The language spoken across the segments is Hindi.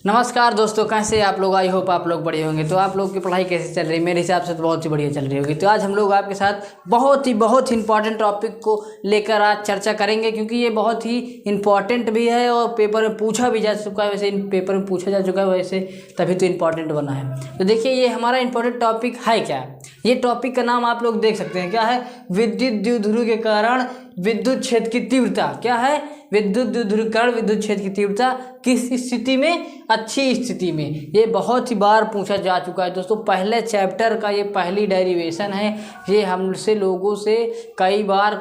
नमस्कार दोस्तों, कैसे आप लोग। आई होप आप लोग बढ़िया होंगे। तो आप लोग की पढ़ाई कैसे चल रही है? मेरे हिसाब से तो बहुत ही बढ़िया चल रही होगी। तो आज हम लोग आपके साथ बहुत ही इंपॉर्टेंट टॉपिक को लेकर आज चर्चा करेंगे, क्योंकि ये बहुत ही इंपॉर्टेंट भी है और पेपर में पूछा भी जा चुका है। वैसे इन पेपर में पूछा जा चुका है, वैसे तभी तो इम्पॉर्टेंट बना है। तो देखिए, ये हमारा इंपॉर्टेंट टॉपिक है क्या। ये टॉपिक का नाम आप लोग देख सकते हैं, क्या है? विद्युत द्विध्रुव के कारण विद्युत क्षेत्र की तीव्रता। क्या है? विद्युत द्विध्रुव के कारण विद्युत क्षेत्र की तीव्रता किस स्थिति में? अच्छी स्थिति में। ये बहुत ही बार पूछा जा चुका है दोस्तों। पहले चैप्टर का ये पहली डेरिवेशन है। ये हमसे लोगों से कई बार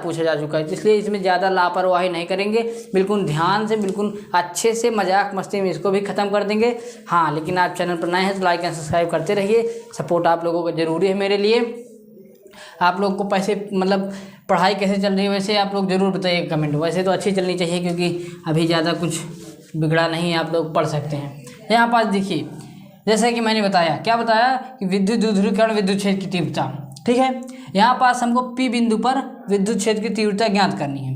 पूछा जा चुका है, इसलिए इसमें ज़्यादा लापरवाही नहीं करेंगे। बिल्कुल ध्यान से, बिल्कुल अच्छे से, मजाक मस्ती में इसको भी ख़त्म कर देंगे। हाँ, लेकिन आप चैनल पर नए हैं तो लाइक एंड सब्सक्राइब करते रहिए। सपोर्ट आप लोगों का ज़रूरी है मेरे लिए। आप लोग को पढ़ाई कैसे चल रही है वैसे आप लोग ज़रूर बताइए कमेंट। वैसे तो अच्छी चलनी चाहिए, क्योंकि अभी ज़्यादा कुछ बिगड़ा नहीं, आप लोग पढ़ सकते हैं। यहाँ पास देखिए, जैसा कि मैंने बताया, क्या बताया कि विद्युत द्विध्रुव के कारण विद्युत क्षेत्र की तीव्रता। ठीक है, यहाँ पास हमको P बिंदु पर विद्युत क्षेत्र की तीव्रता ज्ञात करनी है।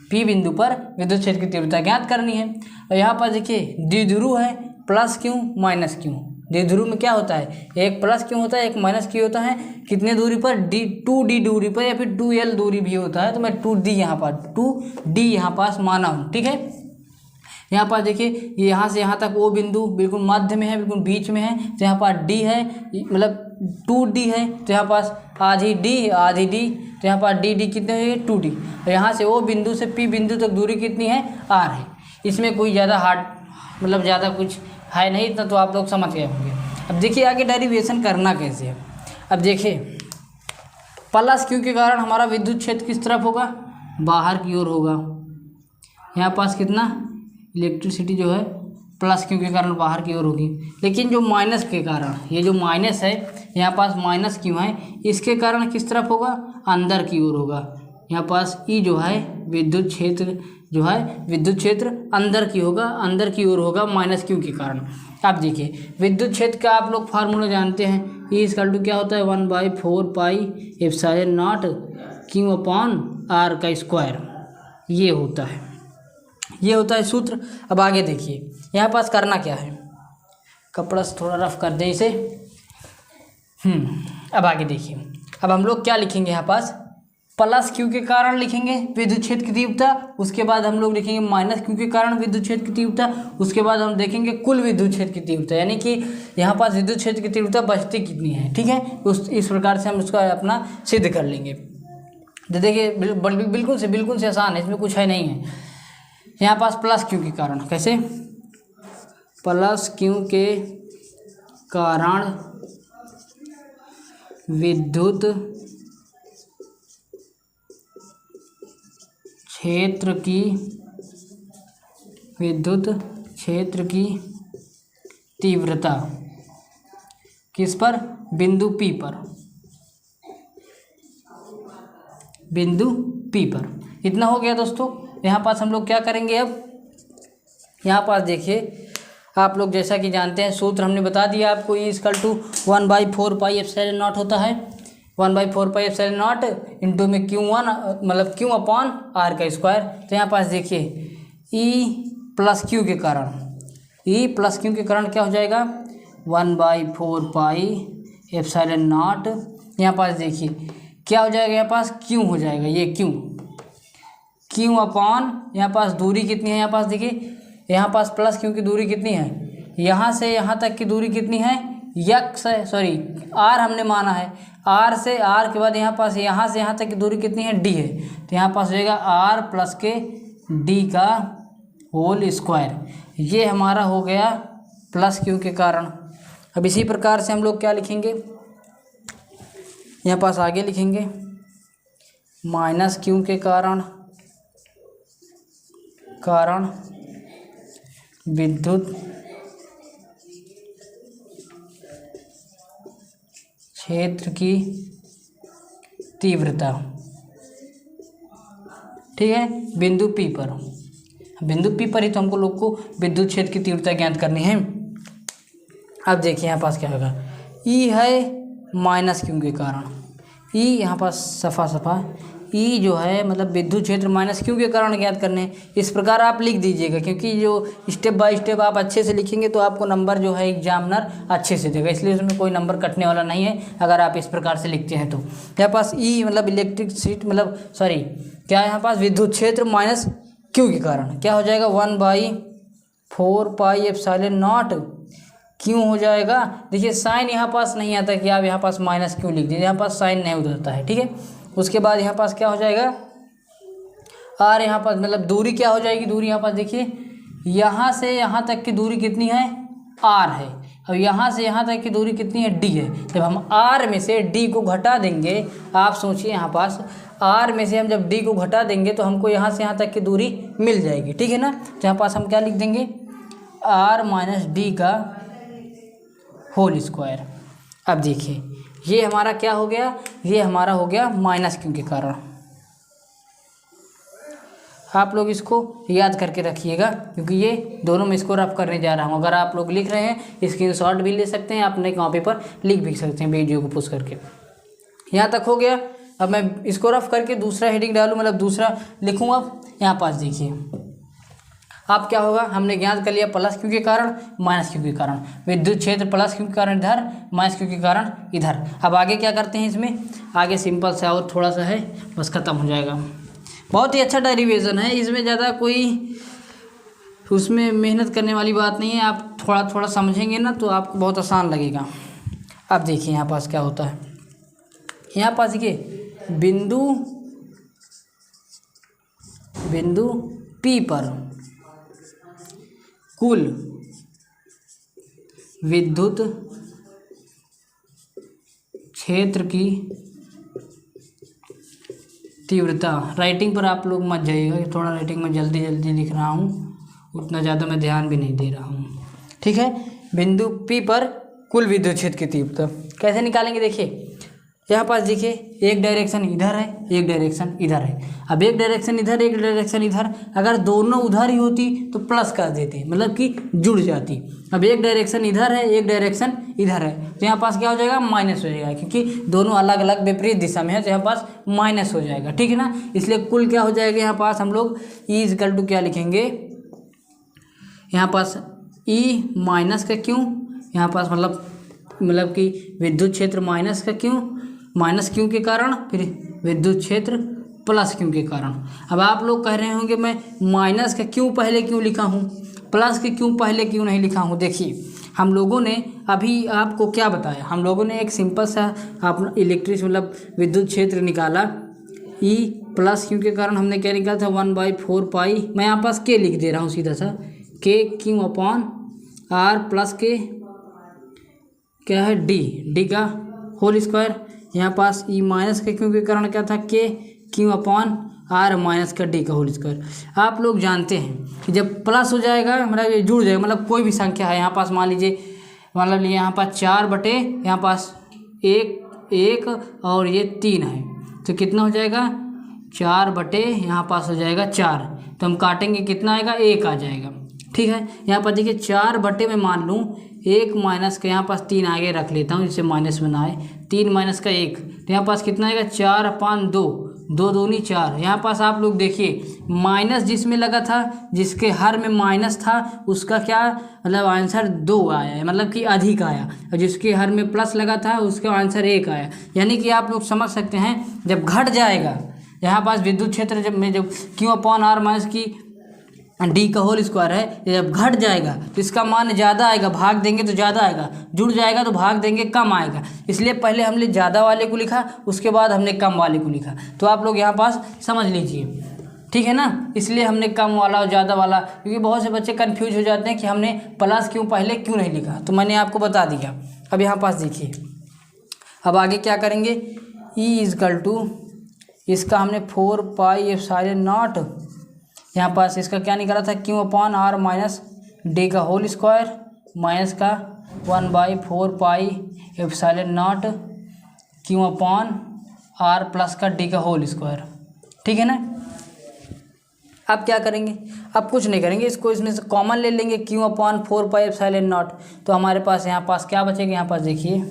P बिंदु पर विद्युत क्षेत्र की तीव्रता ज्ञात करनी है। और यहाँ पास देखिए, द्विध्रुव है, प्लस क्यों माइनस क्यों। द्विध्रुव में क्या होता है? एक प्लस क्यों होता है, एक माइनस क्यों होता है। कितने दूरी पर? 2D दूरी पर, या फिर 2L दूरी भी होता है। तो मैं 2D यहाँ पर 2D यहाँ पास माना हूँ। ठीक है, यहाँ पर देखिए, यहाँ से यहाँ तक वो बिंदु बिल्कुल मध्य में है, बिल्कुल बीच में है। तो यहाँ पर D है, मतलब 2D है। तो यहाँ पास आधी D। तो यहाँ पर D कितने हुए? 2D। और यहाँ से वो बिंदु से P बिंदु तक दूरी कितनी है? R है। इसमें कोई ज़्यादा हार्ड ज़्यादा कुछ है नहीं, इतना तो आप लोग समझ गए होंगे। अब देखिए आगे डेरिवेशन करना कैसे है। अब देखिए, प्लस क्यू के कारण हमारा विद्युत क्षेत्र किस तरफ होगा? बाहर की ओर होगा। यहाँ पास कितना? इलेक्ट्रिसिटी जो है प्लस क्यू के कारण बाहर की ओर होगी। लेकिन जो माइनस के कारण, ये जो माइनस है, यहाँ पास माइनस क्यू है, इसके कारण किस तरफ होगा? अंदर की ओर होगा। यहाँ पास ई जो है विद्युत क्षेत्र जो है, विद्युत क्षेत्र अंदर की ओर होगा माइनस क्यू के कारण। अब देखिए, विद्युत क्षेत्र का आप लोग फार्मूला जानते हैं। ई इक्वल टू क्या होता है? 1/4 pi epsilon nought Q upon R का स्क्वायर। ये होता है सूत्र। अब आगे देखिए, यहाँ पास करना क्या है। कपड़ा से थोड़ा रफ कर दें इसे। अब आगे देखिए, अब हम लोग क्या लिखेंगे? यहाँ पास प्लस क्यू के कारण लिखेंगे विद्युत क्षेत्र की तीव्रता, उसके बाद हम लोग लिखेंगे माइनस क्यू के कारण विद्युत क्षेत्र की तीव्रता, उसके बाद हम देखेंगे कुल विद्युत क्षेत्र की तीव्रता, यानी कि यहाँ पास विद्युत क्षेत्र की तीव्रता बचती कितनी है। ठीक है, इस प्रकार से हम उसका अपना सिद्ध कर लेंगे। तो देखिए, बिल्कुल से आसान है, इसमें कुछ है नहीं है। यहाँ पास प्लस क्यू के कारण, कैसे? प्लस क्यू के कारण विद्युत क्षेत्र की तीव्रता किस पर? बिंदु P पर। इतना हो गया दोस्तों। यहाँ पास हम लोग क्या करेंगे? अब यहाँ पास देखिए, आप लोग जैसा कि जानते हैं, सूत्र हमने बता दिया आपको। E equal to 1/4 pi epsilon nought होता है। 1/4 पाई एप्सिलॉन नॉट इंटू में Q1 मतलब Q अपॉन R का स्क्वायर। तो यहाँ पास देखिए, E प्लस क्यू के कारण क्या हो जाएगा? 1/4 पाई एप्सिलॉन नॉट। यहाँ पास देखिए क्या हो जाएगा? यहाँ पास Q हो जाएगा, ये Q अपॉन, यहाँ पास दूरी कितनी है? यहाँ पास देखिए, यहाँ पास प्लस क्यू की दूरी कितनी है? यहाँ से यहाँ तक की दूरी कितनी है? R हमने माना है। R से R के बाद यहाँ से यहाँ तक की दूरी कितनी है? D है। तो यहाँ पास हो जाएगा R प्लस के D का होल स्क्वायर। ये हमारा हो गया प्लस क्यू के कारण। अब इसी प्रकार से हम लोग क्या लिखेंगे? यहाँ पास आगे लिखेंगे माइनस क्यू के कारण विद्युत क्षेत्र की तीव्रता। ठीक है, बिंदु P पर ही तो हमको लोग को विद्युत क्षेत्र की तीव्रता ज्ञात करनी है। अब देखिए यहाँ पास क्या होगा? E है माइनस क्यू के कारण, E यहाँ पास सफ़ा ई जो है मतलब विद्युत क्षेत्र माइनस क्यू के कारण ज्ञात करने हैं। इस प्रकार आप लिख दीजिएगा, क्योंकि जो स्टेप बाय स्टेप आप अच्छे से लिखेंगे तो आपको नंबर जो है एग्जामिनर अच्छे से देगा, इसलिए उसमें कोई नंबर कटने वाला नहीं है अगर आप इस प्रकार से लिखते हैं। तो यहाँ पास ई मतलब इलेक्ट्रिक सीट मतलब सॉरी क्या है यहाँ पास विद्युत क्षेत्र माइनस क्यू के कारण क्या हो जाएगा 1/4 पाई एप्सिलॉन नॉट क्यों हो जाएगा। देखिए साइन यहाँ पास नहीं आता कि आप यहाँ पास माइनस क्यों लिख दीजिए, यहाँ पास साइन नहीं उतरता है, ठीक है। उसके बाद यहाँ पास क्या हो जाएगा आर, यहाँ पास मतलब दूरी क्या हो जाएगी, दूरी यहाँ पास देखिए यहाँ से यहाँ तक की दूरी कितनी है आर है, अब यहाँ से यहाँ तक की दूरी कितनी है डी है। जब हम आर में से डी को घटा देंगे, आप सोचिए यहाँ पास आर में से हम जब डी को घटा देंगे तो हमको यहाँ से यहाँ तक की दूरी मिल जाएगी, ठीक है ना। तो यहाँ पास हम क्या लिख देंगे आर माइनस डी का होल स्क्वायर। अब देखिए ये हमारा क्या हो गया, ये हमारा हो गया माइनस क्यू के कारण। आप लोग इसको याद करके रखिएगा, क्योंकि ये दोनों में इसको रफ करने जा रहा हूँ। अगर आप लोग लिख रहे हैं स्क्रीनशॉट भी ले सकते हैं, अपने कॉपी पर लिख भी सकते हैं वीडियो को पुश करके। यहाँ तक हो गया। अब मैं इसको रफ करके दूसरा हेडिंग डालूँ, मतलब दूसरा लिखूँ। अब यहाँ पास देखिए अब क्या होगा, हमने ज्ञात कर लिया प्लस क्यू के कारण माइनस क्यू के कारण, विद्युत क्षेत्र प्लस क्यू के कारण इधर, माइनस क्यू के कारण इधर। अब आगे क्या करते हैं, इसमें आगे सिंपल सा और थोड़ा सा है बस ख़त्म हो जाएगा। बहुत ही अच्छा डेरिवेशन है, इसमें ज़्यादा कोई उसमें मेहनत करने वाली बात नहीं है। आप थोड़ा थोड़ा समझेंगे ना तो आपको बहुत आसान लगेगा। अब देखिए यहाँ पास क्या होता है, यहाँ पास देखिए बिंदु P पर कुल विद्युत क्षेत्र की तीव्रता, राइटिंग पर आप लोग मत जाइएगा, थोड़ा राइटिंग में जल्दी जल्दी लिख रहा हूँ, उतना ज़्यादा मैं ध्यान भी नहीं दे रहा हूँ, ठीक है। बिंदु P पर कुल विद्युत क्षेत्र की तीव्रता कैसे निकालेंगे, देखिए यहाँ पास देखिए एक डायरेक्शन इधर है, एक डायरेक्शन इधर है। अब एक डायरेक्शन इधर, एक डायरेक्शन इधर, अगर दोनों उधर ही होती तो प्लस कर देते, मतलब कि जुड़ जाती। अब एक डायरेक्शन इधर है, एक डायरेक्शन इधर है, तो यहाँ पास क्या हो जाएगा माइनस हो जाएगा, क्योंकि दोनों अलग अलग विपरीत दिशा में है, तो यहाँ पास माइनस हो जाएगा, ठीक है ना। इसलिए कुल क्या हो जाएगा, यहाँ पास हम लोग ई इक्वल टू क्या लिखेंगे, यहाँ पास ई माइनस का क्यों, यहाँ पास मतलब कि विद्युत क्षेत्र माइनस का क्यों, माइनस क्यू के कारण, फिर विद्युत क्षेत्र प्लस क्यू के कारण। अब आप लोग कह रहे होंगे मैं माइनस का क्यों पहले क्यों लिखा हूँ, प्लस के क्यों पहले क्यों नहीं लिखा हूँ। देखिए हम लोगों ने अभी आपको क्या बताया, हम लोगों ने एक सिंपल सा अपना इलेक्ट्रिक मतलब विद्युत क्षेत्र निकाला, ई प्लस क्यू के कारण हमने क्या निकाला था 1/4 पाई, मैं यहाँ पास के लिख दे रहा हूँ सीधा सा, के क्यू अपॉन आर प्लस के क्या है डी का होल स्क्वायर। यहाँ पास ई माइनस के क्यू के कारण क्या था, के क्यू अपॉन आर माइनस का डी का होल स्क्वायर। आप लोग जानते हैं कि जब प्लस हो जाएगा मतलब ये जुड़ जाएगा, मतलब कोई भी संख्या है यहाँ पास मान लीजिए, मतलब यहाँ पास 4 बटे यहाँ पास 1 और ये 3 है, तो कितना हो जाएगा 4 बटे यहाँ पास हो जाएगा 4, तो हम काटेंगे कितना आएगा 1 आ जाएगा, ठीक है। यहाँ पर देखिए 4 बटे में मान लूँ 1 माइनस का यहाँ पास 3 आगे रख लेता हूँ जिससे माइनस बनाए, 3 माइनस का 1, तो यहाँ पास कितना आएगा 4/2, 2 दूनी 4। यहाँ पास आप लोग देखिए माइनस जिसमें लगा था, जिसके हर में माइनस था उसका क्या मतलब आंसर 2 आया है, मतलब कि अधिक आया, और जिसके हर में प्लस लगा था उसका आंसर 1 आया। यानी कि आप लोग समझ सकते हैं जब घट जाएगा यहाँ पास विद्युत क्षेत्र जब क्यू अपॉन आर माइनस की डी का होल स्क्वायर है, जब घट जाएगा तो इसका मान ज़्यादा आएगा, भाग देंगे तो ज़्यादा आएगा, जुड़ जाएगा तो भाग देंगे कम आएगा। इसलिए पहले हमने ज़्यादा वाले को लिखा, उसके बाद हमने कम वाले को लिखा, तो आप लोग यहाँ पास समझ लीजिए, ठीक है ना। इसलिए हमने कम वाला और ज़्यादा वाला, क्योंकि बहुत से बच्चे कन्फ्यूज हो जाते हैं कि हमने प्लस क्यों पहले क्यों नहीं लिखा, तो मैंने आपको बता दिया। अब यहाँ पास देखिए अब आगे क्या करेंगे, ई इक्वल टू इसका हमने 4 पाई एप्सिलॉन नॉट, यहाँ पास इसका क्या निकाला था Q upon R minus D का होल स्क्वायर माइनस का 1/4 pi epsilon nought Q upon R plus का डी का होल स्क्वायर, ठीक है ना। अब क्या करेंगे, अब कुछ नहीं करेंगे, इसको इसमें से कॉमन ले लेंगे, Q upon 4 pi epsilon not, तो हमारे पास यहाँ पास क्या बचेगा, यहाँ पास देखिए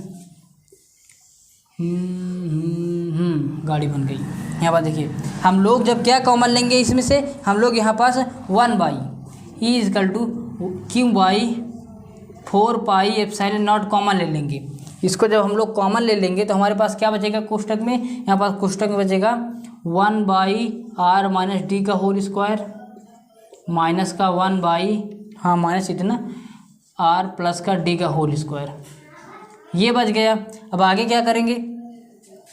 गाड़ी बन गई। यहाँ पर देखिए हम लोग जब क्या कॉमन लेंगे इसमें से, हम लोग यहाँ पास 1/E=Q/4πε0 कॉमन ले लेंगे। इसको जब हम लोग कॉमन ले लेंगे तो हमारे पास क्या बचेगा कोष्टक में, यहाँ पास कोष्टक में बचेगा 1/r-d² माइनस का 1/, माइनस इतना r+d²। ये बच गया। अब आगे क्या करेंगे,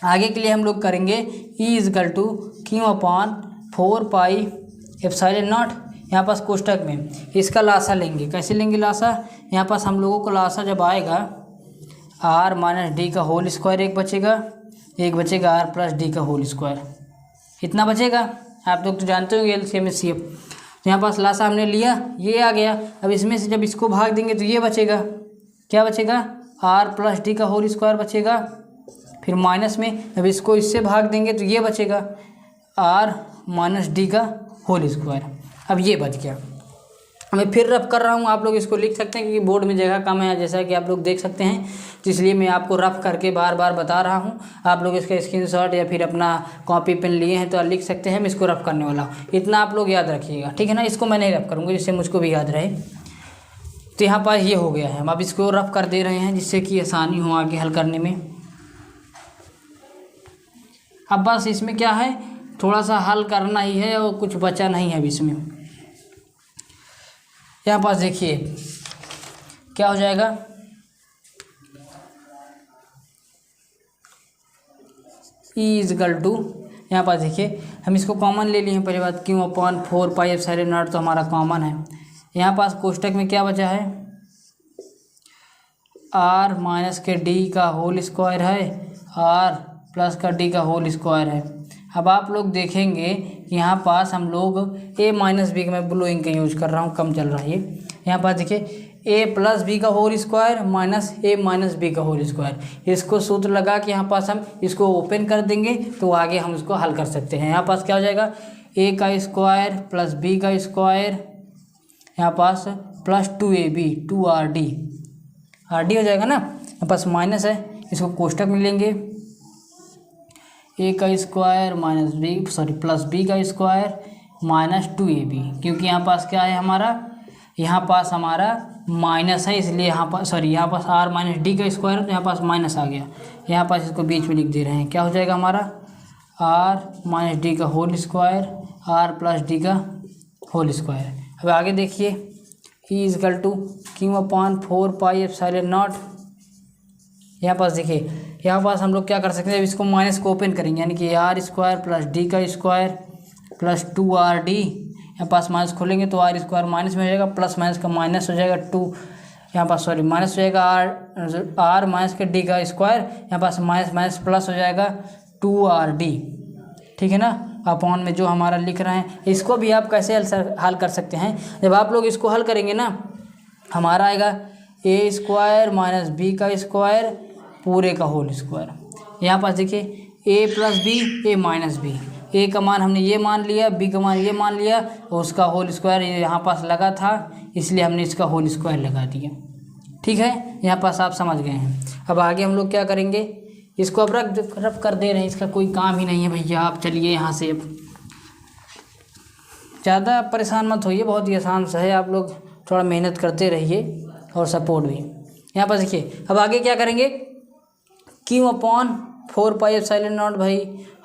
आगे के लिए हम लोग करेंगे E=Q/4πε0। यहाँ पास कोष्टक में इसका लासा लेंगे। कैसे लेंगे लासा, यहाँ पास हम लोगों को लासा जब आएगा r-d² एक बचेगा r+d²। इतना बचेगा। आप लोग तो जानते होंगे एलसीएम एचसीएफ। तो यहाँ पास लासा हमने लिया, ये आ गया। अब इसमें से जब इसको भाग देंगे तो ये बचेगा, क्या बचेगा, r+d² बचेगा। फिर माइनस में जब इसको इससे भाग देंगे तो ये बचेगा r-d²। अब ये बच गया। मैं फिर रफ कर रहा हूँ, आप लोग इसको लिख सकते हैं क्योंकि बोर्ड में जगह कम है जैसा कि आप लोग देख सकते हैं, तो इसलिए मैं आपको रफ करके बार बार बता रहा हूँ। आप लोग इसका स्क्रीनशॉट या फिर अपना कॉपी पेन लिए हैं तो लिख सकते हैं। मैं इसको रफ करने वाला हूँ, इतना आप लोग याद रखिएगा, ठीक है ना। इसको मैं नहीं रफ करूँगा जिससे मुझको भी याद रहे। तो यहाँ पर ये हो गया है, हम अब इसको रफ कर दे रहे हैं जिससे कि आसानी हो आगे हल करने में। अब बस इसमें क्या है, थोड़ा सा हल करना ही है और कुछ बचा नहीं है अब इसमें। यहाँ पास देखिए क्या हो जाएगा, E=, यहाँ पास देखिए हम इसको कॉमन ले लिए हैं। पहली बात Q/4πε0 तो हमारा कॉमन है। यहाँ पास कोष्टक में क्या बचा है, r-d² है, r+d² है। अब आप लोग देखेंगे यहाँ पास हम लोग a-b का, मैं ब्लू इंक का यूज कर रहा हूँ, कम चल रहा है ये। यहाँ पास देखिए a+b² माइनस a-b²। इसको सूत्र लगा के यहाँ पास हम इसको ओपन कर देंगे तो आगे हम इसको हल कर सकते हैं। यहाँ पास क्या हो जाएगा, a² + b², यहाँ पास प्लस 2ab 2rd हो जाएगा ना। यहाँ पास माइनस है, इसको कोष्टक में लेंगे a² minus plus b² minus 2ab, क्योंकि यहाँ पास क्या है हमारा, यहाँ पास हमारा माइनस है इसलिए यहाँ पास यहाँ पास r-d² है तो यहाँ पास माइनस आ गया। यहाँ पास इसको बीच में लिख दे रहे हैं, क्या हो जाएगा हमारा r-d² r+d²। अब आगे देखिए E=Q/4πε0। यहाँ पास देखिए, यहाँ पास हम लोग क्या कर सकते हैं, इसको माइनस को ओपन करेंगे यानी कि r² + d² प्लस 2rd। यहाँ पास माइनस खोलेंगे तो r² माइनस में हो जाएगा, प्लस माइनस का माइनस हो जाएगा 2, यहाँ पास माइनस हो जाएगा r माइनस के d², यहाँ पास माइनस माइनस प्लस हो जाएगा 2rd, ठीक है ना। अपॉन में जो हमारा लिख रहे हैं, इसको भी आप कैसे हल कर सकते हैं, जब आप लोग इसको हल करेंगे ना, हमारा आएगा a² माइनस b² पूरे का होल स्क्वायर। यहाँ पास देखिए a + b a - b, a का मान हमने ये मान लिया, b का मान ये मान लिया और उसका होल स्क्वायर यहाँ पास लगा था इसलिए हमने इसका होल स्क्वायर लगा दिया, ठीक है। यहाँ पास आप समझ गए हैं। अब आगे हम लोग क्या करेंगे, इसको अब रफ कर दे रहे हैं, इसका कोई काम ही नहीं है भैया। आप चलिए यहाँ से, अब ज़्यादा परेशान मत होइए, बहुत ही आसान सा है। आप लोग थोड़ा मेहनत करते रहिए और सपोर्ट भी। यहाँ पर देखिए अब आगे क्या करेंगे, Q/4πε0 भाई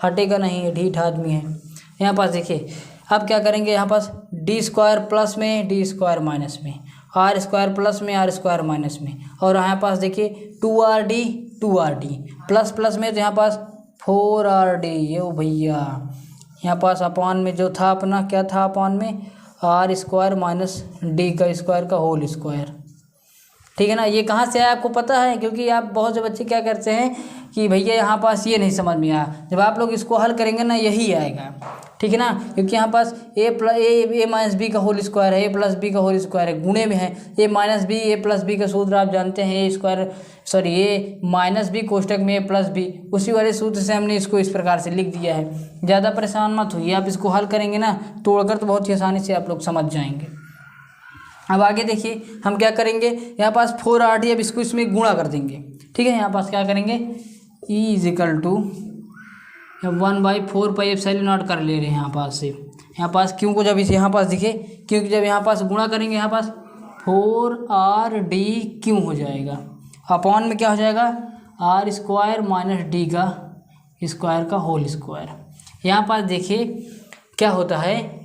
हटेगा नहीं, ढीठ आदमी है। यहाँ पास देखिए अब क्या करेंगे, यहाँ पास d² प्लस में d² माइनस में, r² प्लस में r² माइनस में, और यहाँ पास देखिए 2rd प्लस प्लस में तो यहाँ पास 4rd। ये भैया यहाँ पास अपॉन में जो था अपना क्या था, अपॉन में r² माइनस d² का होल स्क्वायर, ठीक है ना। ये कहाँ से आया आपको पता है, क्योंकि आप बहुत से बच्चे क्या करते हैं कि भैया यहाँ पास ये नहीं समझ में आया, जब आप लोग इसको हल करेंगे ना यही आएगा, ठीक है ना। क्योंकि यहाँ पास a - b का होल स्क्वायर है, a + b का होल स्क्वायर है, गुणे में है a - b, a + b का सूत्र आप जानते हैं, a² a - b कोष्टक में a + b, उसी वाले सूत्र से हमने इसको इस प्रकार से लिख दिया है। ज़्यादा परेशान मत होइए, आप इसको हल करेंगे ना तोड़कर तो बहुत ही आसानी से आप लोग समझ जाएंगे। अब आगे देखिए हम क्या करेंगे, यहाँ पास 4rd, अब इसको इसमें गुणा कर देंगे, ठीक है। यहाँ पास क्या करेंगे, ई इज इक्वल टू 1/4πε0 कर ले रहे हैं यहाँ पास से। यहाँ पास क्यों को जब इसे यहाँ पास दिखे, क्योंकि जब यहाँ पास गुणा करेंगे यहाँ पास 4RD क्यों हो जाएगा, अपॉन में क्या हो जाएगा R² माइनस D का स्क्वायर का होल स्क्वायर। यहाँ पास देखिए क्या होता है,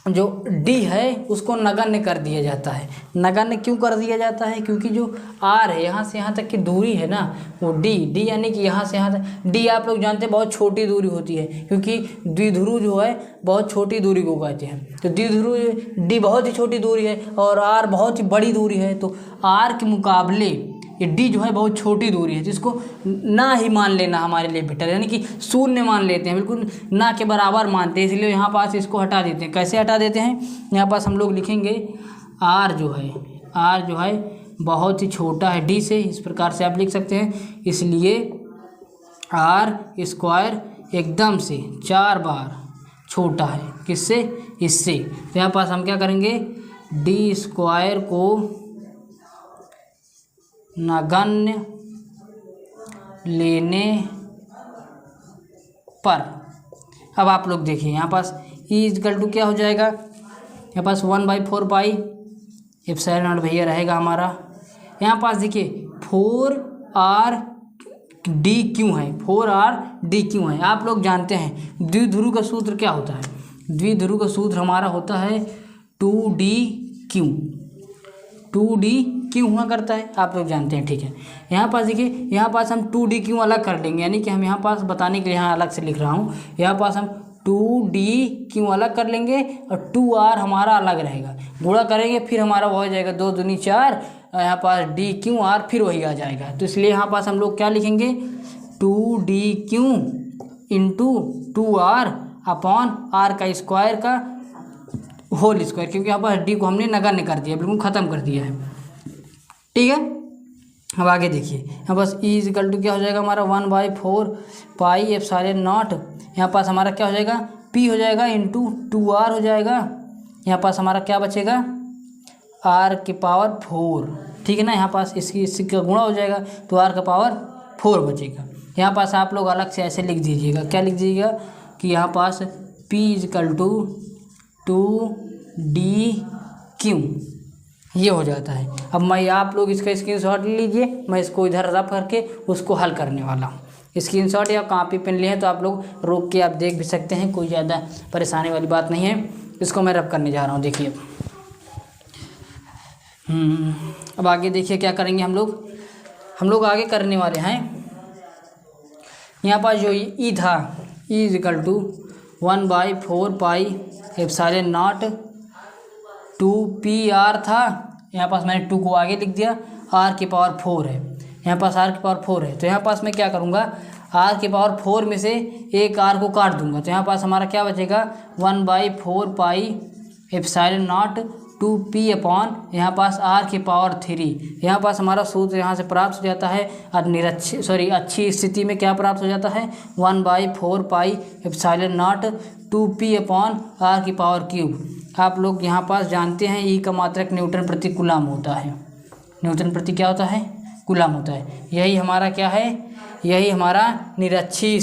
जो D है उसको नगण्य कर दिया जाता है। नगण्य क्यों कर दिया जाता है, क्योंकि जो R है यहाँ से यहाँ तक की दूरी है ना, वो D यानी कि यहाँ से यहाँ तक D आप लोग जानते हैं बहुत छोटी दूरी होती है, क्योंकि द्विध्रुव जो है बहुत छोटी दूरी को कहते हैं। तो द्विध्रुव D बहुत ही छोटी दूरी है और R बहुत ही बड़ी दूरी है, तो R के मुकाबले ये D जो है बहुत छोटी दूरी है, तो इसको ना ही मान लेना हमारे लिए बेटर, यानी कि शून्य मान लेते हैं, बिल्कुल ना के बराबर मानते हैं। इसलिए यहाँ पास इसको हटा देते हैं। कैसे हटा देते हैं, यहाँ पास हम लोग लिखेंगे R जो है बहुत ही छोटा है D से, इस प्रकार से आप लिख सकते हैं। इसलिए R² एकदम से 4 बार छोटा है किससे, इससे। तो यहाँ पास हम क्या करेंगे, D² को नगण्य लेने पर, अब आप लोग देखिए यहाँ पास E इक्वल टू क्या हो जाएगा, यहाँ पास 1/4πε0 भैया रहेगा हमारा। यहाँ पास देखिए 4RD क्यों है, 4RD क्यों है, आप लोग जानते हैं द्विध्रुव का सूत्र क्या होता है। द्विध्रुव का सूत्र हमारा होता है 2DQ, 2DQ हुआ करता है, आप लोग जानते हैं, ठीक है। यहाँ पास देखिए, यहाँ पास हम 2DQ अलग कर लेंगे, यानी कि हम यहाँ पास बताने के लिए यहाँ अलग से लिख रहा हूँ। यहाँ पास हम 2DQ अलग कर लेंगे और 2R हमारा अलग रहेगा। गुणा करेंगे फिर हमारा वो हो जाएगा 2 दूनी 4, यहाँ पास DQR फिर वही आ जाएगा। तो इसलिए यहाँ पास हम लोग क्या लिखेंगे, 2DQ into 2R upon R का स्क्वायर का होल स्क्वायर, क्योंकि यहाँ पर D को हमने नगण्य कर दिया, बिल्कुल ख़त्म कर दिया है, ठीक है। अब आगे देखिए, यहाँ पास E इज इक्वल टू क्या हो जाएगा हमारा 1/4πε0। यहाँ पास हमारा क्या हो जाएगा, P हो जाएगा इंटू 2R हो जाएगा। यहाँ पास हमारा क्या बचेगा, R की पावर 4, ठीक है ना। यहाँ पास इसकी का गुणा हो जाएगा तो R का पावर 4 बचेगा। यहाँ पास आप लोग अलग से ऐसे लिख दीजिएगा, क्या लिख दीजिएगा कि यहाँ पास P is equal to 2DQ ये हो जाता है। अब मैं आप लोग इसका स्क्रीनशॉट ले लीजिए, मैं इसको इधर रफ करके उसको हल करने वाला हूँ। स्क्रीनशॉट या कॉपी पेन लिए हैं तो आप लोग रोक के आप देख भी सकते हैं, कोई ज़्यादा परेशानी वाली बात नहीं है। इसको मैं रफ करने जा रहा हूँ, देखिए। अब आगे देखिए क्या करेंगे हम लोग आगे करने वाले हैं। यहाँ पर जो ई था, E is equal to 1/4πε0 2PR था। यहाँ पास मैंने 2 को आगे लिख दिया, R की पावर 4 है, यहाँ पास R की पावर 4 है। तो यहाँ पास मैं क्या करूँगा, R की पावर 4 में से एक R को काट दूंगा, तो यहाँ पास हमारा क्या बचेगा 1/4πε0 2P अपॉन यहाँ पास R की पावर 3। यहाँ पास हमारा सूत्र यहाँ से प्राप्त हो जाता है, और अच्छी स्थिति में क्या प्राप्त हो जाता है 1/4πε0 2P अपॉन R की पावर क्यूब। आप लोग यहाँ पास जानते हैं E का मात्रक न्यूटन प्रति कूलम होता है, न्यूटन प्रति क्या होता है, कूलम होता है। यही हमारा क्या है, यही हमारा निरक्षीय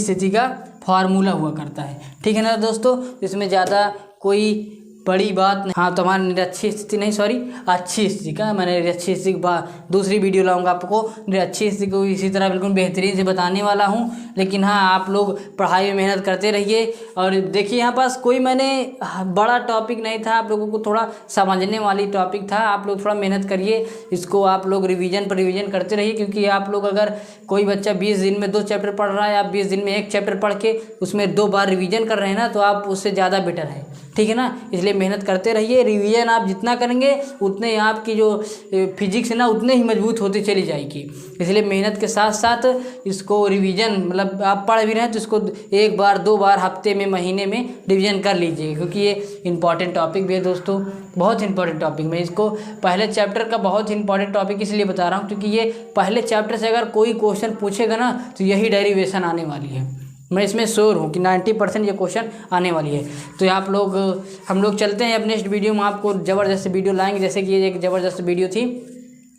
स्थिति का फार्मूला हुआ करता है, ठीक है ना दोस्तों। इसमें ज़्यादा कोई बड़ी बात नहीं। हाँ, तो हमारी निरक्षीय स्थिति नहीं, सॉरी अच्छी स्थिति का, मैंने निरक्षीय स्थिति दूसरी वीडियो लाऊंगा आपको निरक्षीय स्थिति को इसी तरह बिल्कुल बेहतरीन से बताने वाला हूँ। लेकिन हाँ, आप लोग पढ़ाई में मेहनत करते रहिए। और देखिए यहाँ पास कोई मैंने बड़ा टॉपिक नहीं था, आप लोगों को थोड़ा समझने वाली टॉपिक था। आप लोग थोड़ा मेहनत करिए, इसको आप लोग रिवीजन पर रिवीजन करते रहिए, क्योंकि आप लोग अगर कोई बच्चा 20 दिन में 2 चैप्टर पढ़ रहा है, आप 20 दिन में 1 चैप्टर पढ़ के उसमें 2 बार रिवीजन कर रहे हैं ना, तो आप उससे ज़्यादा बेटर है, ठीक है ना। इसलिए मेहनत करते रहिए, रिवीजन आप जितना करेंगे उतने आपकी जो फिजिक्स है ना उतने ही मजबूत होती चली जाएगी। इसलिए मेहनत के साथ साथ इसको रिवीजन, मतलब आप पढ़ भी रहे हैं तो इसको 1 बार 2 बार हफ्ते में, महीने में रिवीजन कर लीजिए, क्योंकि ये इंपॉर्टेंट टॉपिक भी है दोस्तों, बहुत इंपॉर्टेंट टॉपिक। मैं इसको पहले चैप्टर का बहुत इंपॉर्टेंट टॉपिक इसलिए बता रहा हूँ क्योंकि ये पहले चैप्टर से अगर कोई क्वेश्चन पूछेगा ना तो यही डेरिवेशन आने वाली है। मैं इसमें श्योर हूँ कि 90% ये क्वेश्चन आने वाली है। तो हम लोग चलते हैं अब नेक्स्ट वीडियो में, आपको ज़बरदस्त वीडियो लाएंगे। जैसे कि ये एक ज़बरदस्त वीडियो थी,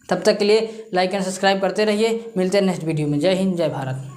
तब तक के लिए लाइक एंड सब्सक्राइब करते रहिए। मिलते हैं नेक्स्ट वीडियो में। जय हिंद, जय भारत।